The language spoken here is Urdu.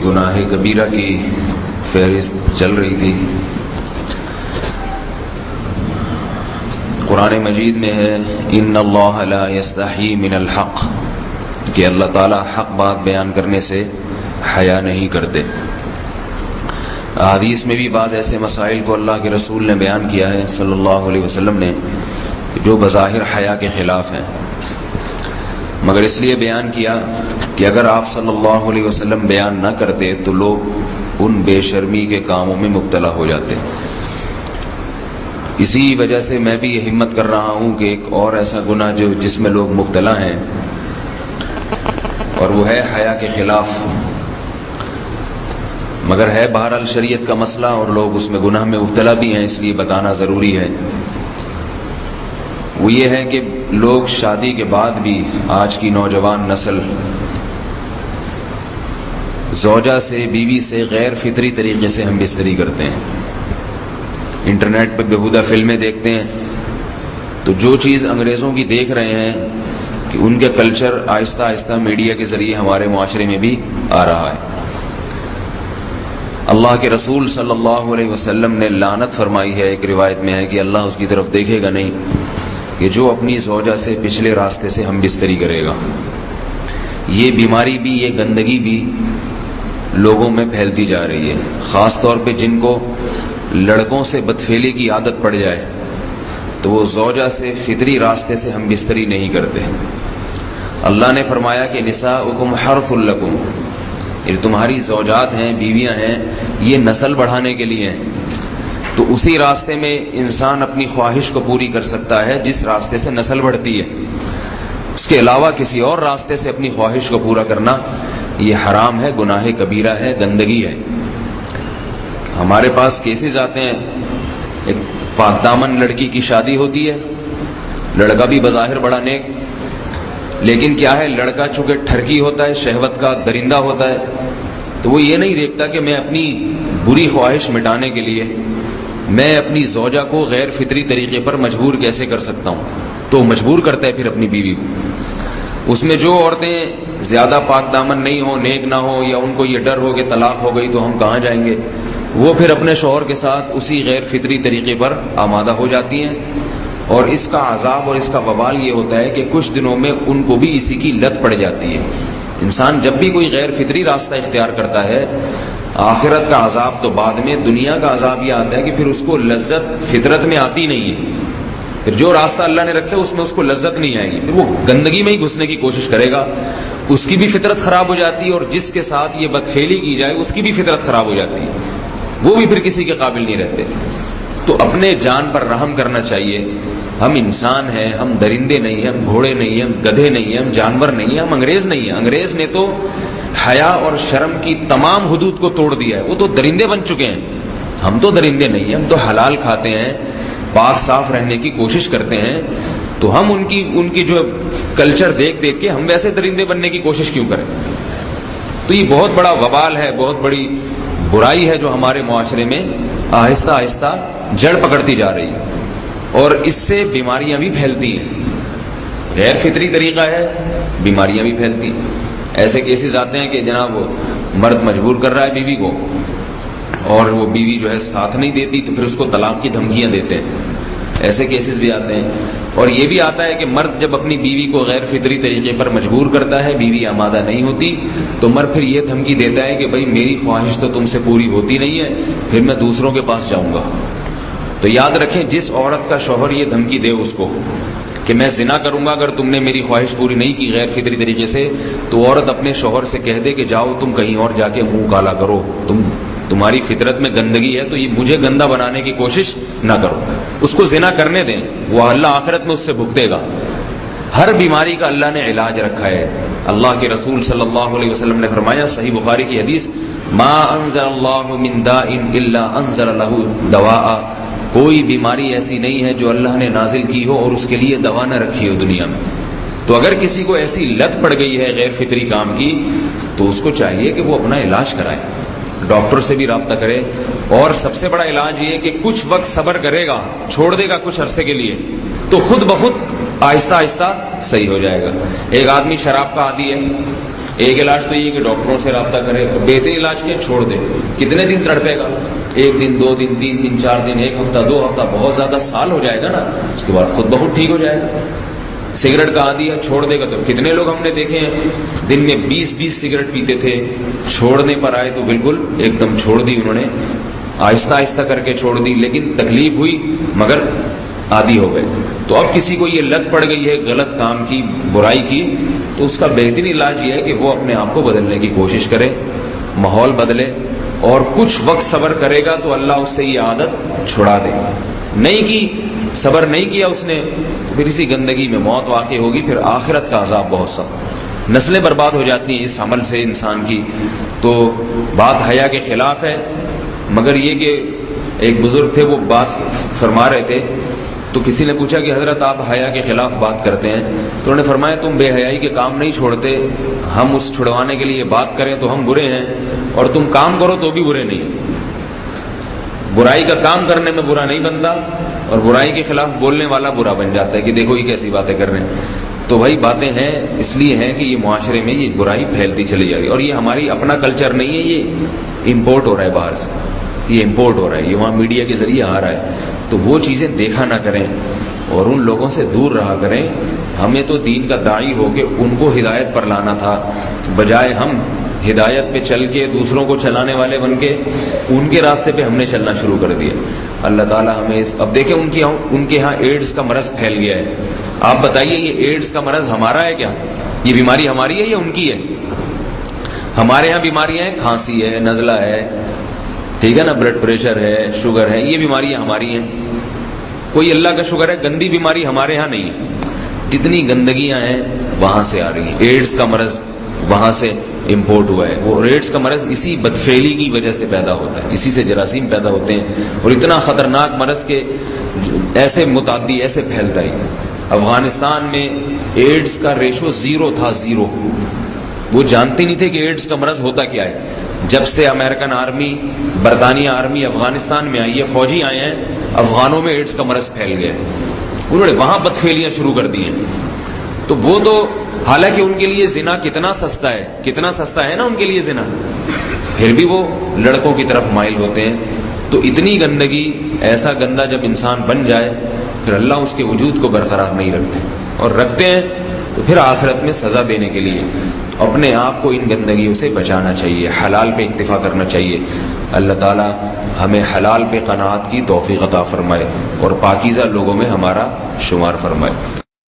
گناہ کبیرہ کی فہرست چل رہی تھی۔ قرآن مجید میں ہے ان اللہ لا یستحی من الحق، کہ اللہ تعالی حق بات بیان کرنے سے حیا نہیں کرتے۔ حدیث میں بھی بعض ایسے مسائل کو اللہ کے رسول نے بیان کیا ہے صلی اللہ علیہ وسلم نے جو بظاہر حیا کے خلاف ہیں، مگر اس لیے بیان کیا کہ اگر آپ صلی اللہ علیہ وسلم بیان نہ کرتے تو لوگ ان بے شرمی کے کاموں میں مبتلا ہو جاتے۔ اسی وجہ سے میں بھی یہ ہمت کر رہا ہوں کہ ایک اور ایسا گناہ جس میں لوگ مبتلا ہیں، اور وہ ہے حیا کے خلاف، مگر ہے بہرحال شریعت کا مسئلہ اور لوگ اس میں گناہ میں مبتلا بھی ہیں، اس لیے بتانا ضروری ہے۔ وہ یہ ہے کہ لوگ شادی کے بعد بھی، آج کی نوجوان نسل زوجہ سے، بیوی سے غیر فطری طریقے سے ہم بستری کرتے ہیں۔ انٹرنیٹ پہ بیہودہ فلمیں دیکھتے ہیں، تو جو چیز انگریزوں کی دیکھ رہے ہیں کہ ان کے کلچر آہستہ آہستہ میڈیا کے ذریعے ہمارے معاشرے میں بھی آ رہا ہے۔ اللہ کے رسول صلی اللہ علیہ وسلم نے لعنت فرمائی ہے، ایک روایت میں ہے کہ اللہ اس کی طرف دیکھے گا نہیں کہ جو اپنی زوجہ سے پچھلے راستے سے ہم بستری کرے گا۔ یہ بیماری بھی، یہ گندگی بھی لوگوں میں پھیلتی جا رہی ہے، خاص طور پہ جن کو لڑکوں سے بدفعلی کی عادت پڑ جائے تو وہ زوجہ سے فطری راستے سے ہم بستری نہیں کرتے۔ اللہ نے فرمایا کہ نساؤکم حرث لکم، یہ تمہاری زوجات ہیں، بیویاں ہیں، یہ نسل بڑھانے کے لیے ہیں۔ تو اسی راستے میں انسان اپنی خواہش کو پوری کر سکتا ہے جس راستے سے نسل بڑھتی ہے، اس کے علاوہ کسی اور راستے سے اپنی خواہش کو پورا کرنا یہ حرام ہے، گناہ کبیرہ ہے، گندگی ہے۔ ہمارے پاس کیسز آتے ہیں، ایک پاک دامن لڑکی کی شادی ہوتی ہے، لڑکا بھی بظاہر بڑا نیک، لیکن کیا ہے، لڑکا چونکہ ٹھرکی ہوتا ہے، شہوت کا درندہ ہوتا ہے، تو وہ یہ نہیں دیکھتا کہ میں اپنی بری خواہش مٹانے کے لیے میں اپنی زوجہ کو غیر فطری طریقے پر مجبور کیسے کر سکتا ہوں، تو مجبور کرتا ہے پھر اپنی بیوی کو۔ اس میں جو عورتیں زیادہ پاک دامن نہیں ہوں، نیک نہ ہوں، یا ان کو یہ ڈر ہو کہ طلاق ہو گئی تو ہم کہاں جائیں گے، وہ پھر اپنے شوہر کے ساتھ اسی غیر فطری طریقے پر آمادہ ہو جاتی ہیں، اور اس کا عذاب اور اس کا وبال یہ ہوتا ہے کہ کچھ دنوں میں ان کو بھی اسی کی لت پڑ جاتی ہے۔ انسان جب بھی کوئی غیر فطری راستہ اختیار کرتا ہے، آخرت کا عذاب تو بعد میں، دنیا کا عذاب یہ آتا ہے کہ پھر اس کو لذت فطرت میں آتی نہیں ہے، پھر جو راستہ اللہ نے رکھا اس میں اس کو لذت نہیں آئے گی، پھر وہ گندگی میں ہی گھسنے کی کوشش کرے گا، اس کی بھی فطرت خراب ہو جاتی ہے، اور جس کے ساتھ یہ بدفعلی کی جائے اس کی بھی فطرت خراب ہو جاتی ہے، وہ بھی پھر کسی کے قابل نہیں رہتے۔ تو اپنے جان پر رحم کرنا چاہیے۔ ہم انسان ہیں، ہم درندے نہیں ہیں، ہم گھوڑے نہیں ہیں، ہم گدھے نہیں ہیں، ہم جانور نہیں ہیں، ہم انگریز نہیں ہیں۔ انگریز نے تو حیا اور شرم کی تمام حدود کو توڑ دیا ہے، وہ تو درندے بن چکے ہیں۔ ہم تو درندے نہیں ہیں، ہم تو حلال کھاتے ہیں، پاک صاف رہنے کی کوشش کرتے ہیں، تو ہم ان کی جو کلچر دیکھ کے ہم ویسے درندے بننے کی کوشش کیوں کریں؟ تو یہ بہت بڑا وبال ہے، بہت بڑی برائی ہے جو ہمارے معاشرے میں آہستہ آہستہ جڑ پکڑتی جا رہی ہے، اور اس سے بیماریاں بھی پھیلتی ہیں۔ غیر فطری طریقہ ہے، بیماریاں بھی پھیلتی ہیں۔ ایسے کیسز آتے ہیں کہ جناب مرد مجبور کر رہا ہے بیوی کو، اور وہ بیوی جو ہے ساتھ نہیں دیتی، تو پھر اس کو طلاق کی دھمکیاں دیتے ہیں۔ ایسے کیسز بھی آتے ہیں، اور یہ بھی آتا ہے کہ مرد جب اپنی بیوی کو غیر فطری طریقے پر مجبور کرتا ہے، بیوی آمادہ نہیں ہوتی، تو مرد پھر یہ دھمکی دیتا ہے کہ بھائی میری خواہش تو تم سے پوری ہوتی نہیں ہے، پھر میں دوسروں کے پاس جاؤں گا۔ تو یاد رکھیں، جس عورت کا شوہر یہ دھمکی دے اس کو کہ میں زنا کروں گا اگر تم نے میری خواہش پوری نہیں کی غیر فطری طریقے سے، تو عورت اپنے شوہر سے کہہ دے کہ جاؤ تم کہیں اور جا کے منہ کالا کرو، تمہاری فطرت میں گندگی ہے، تو یہ مجھے گندا بنانے کی کوشش نہ کرو، اس کو زنا کرنے دیں، وہ اللہ آخرت میں اس سے بھگتے گا۔ ہر بیماری کا اللہ نے علاج رکھا ہے۔ اللہ کے رسول صلی اللہ علیہ وسلم نے فرمایا، صحیح بخاری کی حدیث، ما انزل اللہ من داء الا انزل له دواء، کوئی بیماری ایسی نہیں ہے جو اللہ نے نازل کی ہو اور اس کے لیے دوا نہ رکھی ہو دنیا میں۔ تو اگر کسی کو ایسی لت پڑ گئی ہے غیر فطری کام کی، تو اس کو چاہیے کہ وہ اپنا علاج کرائے، ڈاکٹر سے بھی رابطہ کرے، اور سب سے بڑا علاج یہ ہے کہ کچھ وقت صبر کرے گا، چھوڑ دے گا کچھ عرصے کے لیے، تو خود بخود آہستہ آہستہ صحیح ہو جائے گا. ایک آدمی شراب کا عادی ہے، ایک علاج تو یہ کہ ڈاکٹروں سے رابطہ کرے، بہترین علاج کیا؟ چھوڑ دے. کتنے دن تڑپے گا؟ 1 دن 2 دن 3 دن 4 دن 1 ہفتہ 2 ہفتہ، بہت زیادہ سال ہو جائے گا نا، اس کے بعد خود بخود ٹھیک ہو جائے گا. سگریٹ کا عادی ہے، چھوڑ دے گا. تو کتنے لوگ ہم نے دیکھے ہیں دن میں 20 سگریٹ پیتے تھے، چھوڑنے پر آئے تو بالکل ایک دم چھوڑ دی انہوں نے، آہستہ آہستہ کر کے چھوڑ دی، لیکن تکلیف ہوئی مگر عادی ہو گئے. تو اب کسی کو یہ لت پڑ گئی ہے غلط کام کی، برائی کی، تو اس کا بہترین علاج یہ ہے کہ وہ اپنے آپ کو بدلنے کی کوشش کرے، ماحول بدلے، اور کچھ وقت صبر کرے گا تو اللہ اس سے یہ عادت چھڑا دے. نہیں کی، صبر نہیں کیا اس نے، تو پھر اسی گندگی میں موت واقع ہوگی، پھر آخرت کا عذاب بہت سخت. نسلیں برباد ہو جاتی ہیں اس عمل سے انسان کی. تو بات حیا کے خلاف ہے، مگر یہ کہ ایک بزرگ تھے وہ بات فرما رہے تھے، تو کسی نے پوچھا کہ حضرت آپ حیا کے خلاف بات کرتے ہیں، تو انہوں نے فرمایا تم بے حیائی کے کام نہیں چھوڑتے، ہم اس چھڑوانے کے لیے بات کریں تو ہم برے ہیں، اور تم کام کرو تو بھی برے نہیں. برائی کا کام کرنے میں برا نہیں بنتا، اور برائی کے خلاف بولنے والا برا بن جاتا ہے کہ دیکھو یہ کیسی باتیں کر رہے ہیں. تو بھائی باتیں ہیں اس لیے ہیں کہ یہ معاشرے میں یہ برائی پھیلتی چلی جا رہی ہے، اور یہ ہماری اپنا کلچر نہیں ہے، یہ امپورٹ ہو رہا ہے باہر سے، یہ امپورٹ ہو رہا ہے، یہ وہاں میڈیا کے ذریعے آ رہا ہے. تو وہ چیزیں دیکھا نہ کریں اور ان لوگوں سے دور رہا کریں. ہمیں تو دین کا داعی ہو کے ان کو ہدایت پر لانا تھا، بجائے ہم ہدایت پہ چل کے دوسروں کو چلانے والے بن کے ان کے راستے پہ ہم نے چلنا شروع کر دیا. اللہ تعالیٰ ہمیں اب دیکھیں ان کے ہاں ایڈز کا مرض پھیل گیا ہے. آپ بتائیے یہ ایڈز کا مرض ہمارا ہے کیا؟ یہ بیماری ہماری ہے یا ان کی ہے؟ ہمارے ہاں بیماریاں ہیں، کھانسی ہے، نزلہ ہے، ٹھیک ہے نا، بلڈ پریشر ہے، شوگر ہے، یہ بیماریاں ہماری ہیں. کوئی اللہ کا شکر ہے گندی بیماری ہمارے ہاں نہیں ہے. جتنی گندگیاں ہیں وہاں سے آ رہی ہیں. ایڈز کا مرض وہاں سے امپورٹ ہوا ہے. وہ ایڈز کا مرض اسی بدفعلی کی وجہ سے پیدا ہوتا ہے، اسی سے جراثیم پیدا ہوتے ہیں، اور اتنا خطرناک مرض کہ ایسے متعدی ایسے پھیلتا ہی. افغانستان میں ایڈز کا ریشو 0 تھا، 0. وہ جانتے نہیں تھے کہ ایڈز کا مرض ہوتا کیا ہے. جب سے امریکن آرمی، برطانیہ آرمی افغانستان میں آئی ہے، فوجی آئے ہیں، افغانوں میں ایڈز کا مرض پھیل گیا ہے. انہوں نے وہاں بدفعلیاں شروع کر دی ہیں. تو وہ تو حالانکہ ان کے لیے زنا کتنا سستا ہے نا ان کے لیے زنا، پھر بھی وہ لڑکوں کی طرف مائل ہوتے ہیں. تو اتنی گندگی، ایسا گندا جب انسان بن جائے پھر اللہ اس کے وجود کو برقرار نہیں رکھتے، اور رکھتے ہیں تو پھر آخرت میں سزا دینے کے لیے اپنے آپ کو ان گندگیوں سے بچانا چاہیے، حلال پہ اکتفا کرنا چاہیے. اللہ تعالی ہمیں حلال پہ قناعت کی توفیق عطا فرمائے اور پاکیزہ لوگوں میں ہمارا شمار فرمائے.